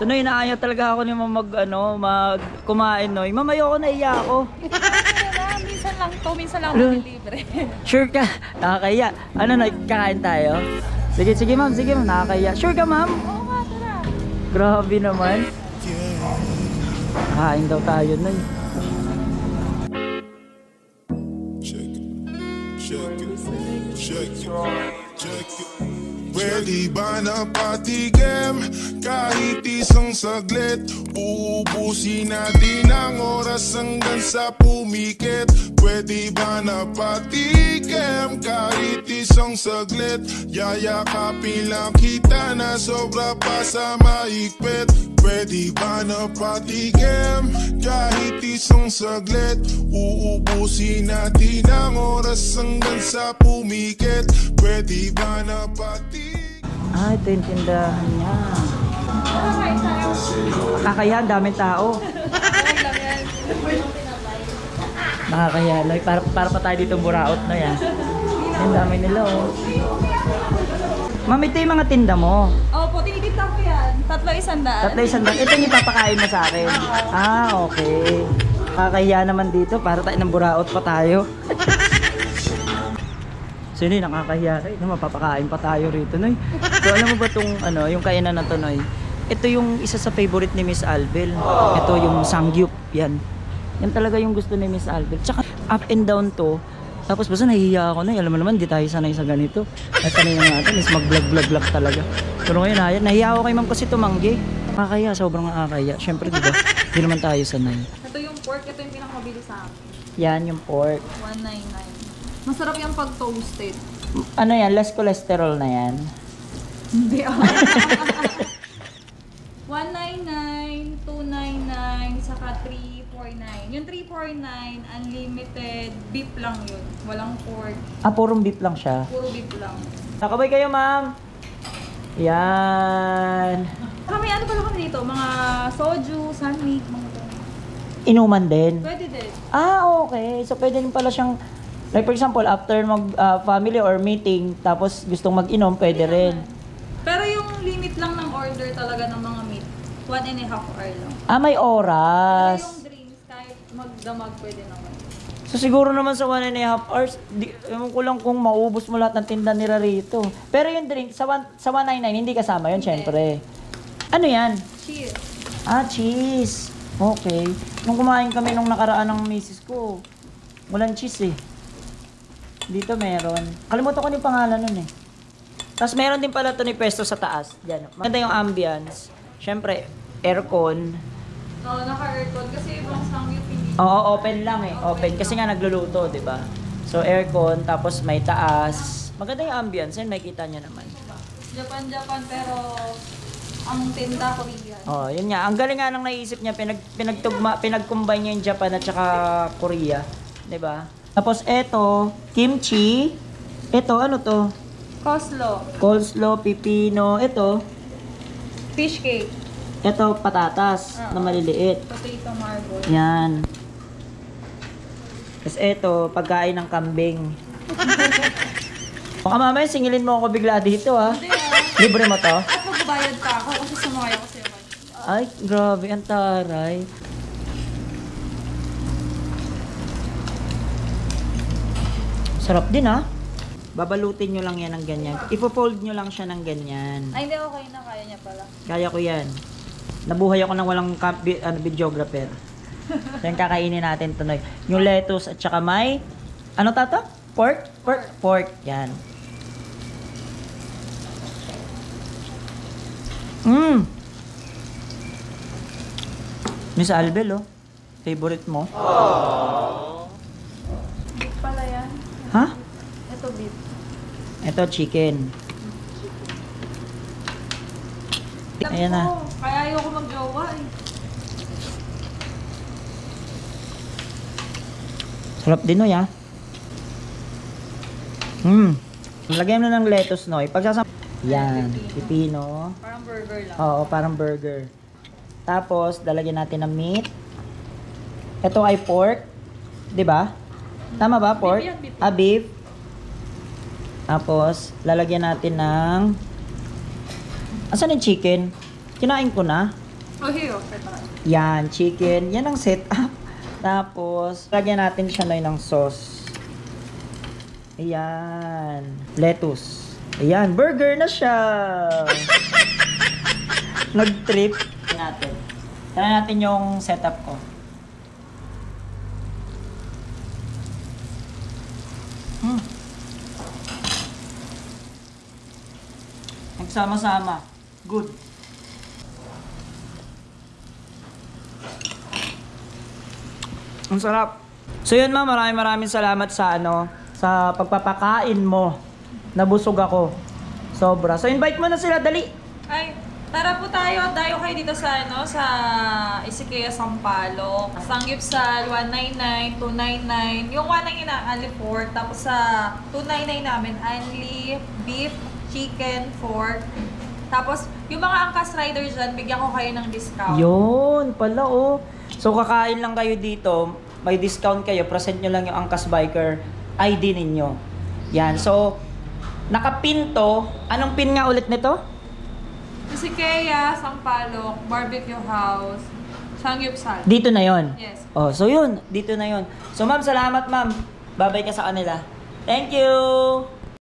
So Noy, naaya talaga ako ni mag kumain Noy. Ma'am, ayoko na iya ako. Minsan lang libre. Sure ka? Nakakaya. Ano Noy, kakain tayo? Sige ma'am, nakakaya. Sure ka ma'am? Oo nga, tara. Grabe naman. Kain daw tayo Noy. Pwede ba na patigim kahit isang saglit? Uubusin natin ang oras hanggang sa pumikit. Pwede ba na patigim kahit isang saglit? Yayakapin lang kita na sobra pa sa mahigpit. Pwede ba na patigim kahit isang saglit? Uubusin natin ang oras hanggang sa pumikit. Pwede ba na patigim? Ah, ito yung tindahan niya. Nakakaya, ang daming tao. Nakakaya, Noy. Para pa tayo dito buraot na yan. Ang dami nila, oh. Ma'am, ito yung mga tinda mo. Opo, tinitipta ko yan. 300. 300. Ito yung ipapakain mo sa akin. Ah, okay. Nakakaya naman dito. Para tayo ng buraot pa tayo. So yun, nakakahiya rin. Mapapakain pa tayo rito, Noy. So alam mo ba itong, yung kainan na to, Noy? Ito yung isa sa favorite ni Miss Albel. Ito yung sangyup, yan. Yan talaga yung gusto ni Miss Albel. Tsaka up and down to. Tapos basta nahihiya ako, Noy. Alam mo naman, di tayo sanay sa ganito. At sanay na natin is mag-vlog-vlog talaga. Pero ngayon, nahihiya ako kay ma'am kasi tumanggi. Nakakaya, sobrang nakakaya. Siyempre, di ba? Di naman tayo sanay. Ito yung pork, ito yung pinakamabili sa akin. Yan yung pork. 199. Masarap yung pag toasted. Ano yan? Less cholesterol na yan? Hindi ako. 199, 299, saka 349. Yung 349, unlimited beef lang yun. Walang pork. Ah, purong beef lang siya. Puro beef lang. Nakabay kayo, ma'am. Yan. Saka may ano pala kami dito, mga soju, sunmig, mga ganun. Inuman din. Pwede din. Ah, okay. So, pwede din pala siyang, like for example, after mag-family or meeting, tapos gustong mag-inom, pwede rin. Pero yung limit lang ng order talaga ng mga meat, 1.5 hour lang. Ah, may Pero oras. yung drinks, kahit magdamag pwede naman. So, siguro naman sa 1.5 hours, ewan ko lang kung maubos mo lahat ng tinda nila rito. Pero yung drink, sa 199, hindi kasama yun, syempre. Ano yan? Cheers. Ah, cheese. Okay. Nung kumain kami nung nakaraan ng misis ko, walang cheese eh. Dito meron. Kalimutan ko yung pangalan nun eh. Tapos meron din pala ito ni Pesto sa taas. Diyan. Maganda yung ambience. Siyempre, aircon. Oo, naka-aircon kasi ibang sangyup hindi. Oo, open lang eh. Open. Kasi nga nagluluto, di ba? So, aircon, tapos may taas. Maganda yung ambience. Yan, makikita nyo naman. Japan pero ang tinda Korean. Oh, yun nga. Ang galing nga nang naisip niya, pinag-combine niya yung Japan at saka Korea. Di ba? Tapos eto, kimchi. Eto, ano to? Coleslaw, pipino. Eto, Fish cake. eto, patatas na maliliit. Potato marble. Yan. Tapos eto, pagkain ng kambing. Baka mamaya singilin mo ako bigla dito ha. Hindi ah. Libre mo to? At magbayad pa ako kasi sumakay ako sa'yo. Ay, grabe, ang taray. Sarap din ha. Babalutin nyo lang yan ng ganyan. Ipo-fold nyo lang siya ng ganyan. Ay, hindi, okay na. Kaya niya pala. Kaya ko yan. Nabuhay ako ng walang videographer. Yan kakainin natin to, Noy. Yung lettuce at saka may, ano tata? Pork? Pork. Yan. Miss Albel, oh. Favorite mo? Beef pala yan. Ha? Ito beef. Ito, chicken. Ayan na. Kaya ayoko mag-jowa eh. Sarap din, Noy, ha? Lagyan mo na ng lettuce, Noy. Yan, pipino. Parang burger lang. Oo, parang burger. Tapos, lalagyan natin ng meat. Ito ay pork. 'Di ba? Tama ba, pork? Beef yan, beef. Ah, beef. Tapos, lalagyan natin ng... Asan yung chicken? Kinain ko na. Oh, here. Okay, Yan, chicken. Yan ang setup. Tapos, lagyan natin siya Noy ng sauce. Ayan. Lettuce. Ayan, burger na siya. Nag-trip natin. Tara natin yung setup ko. Nagsama-sama. Good. Ang sarap. So yun ma'am, maraming salamat sa sa pagpapakain mo. Nabusog ako. Sobra. So invite mo na sila, dali. Ay, tara po tayo. Dayo kayo dito sa sa Isikea Sampaloc. Sanggipsal 199, 299. Yung 199 na only pork. Tapos sa 299 namin only beef, chicken, pork. Tapos yung mga angkas riders dyan, bigyan ko kayo ng discount. Yun, pala oh. So kakain lang kayo dito, may discount kayo, present nyo lang yung Angkas Biker ID ninyo. Yan, so nakapinto, anong pin nga ulit nito? Isikea Sampaloc, barbecue house, Sanggipsal. Dito na yon. Yes. Oh, so yun, dito na yon. So ma'am, salamat ma'am. Babay ka sa kanila. Thank you!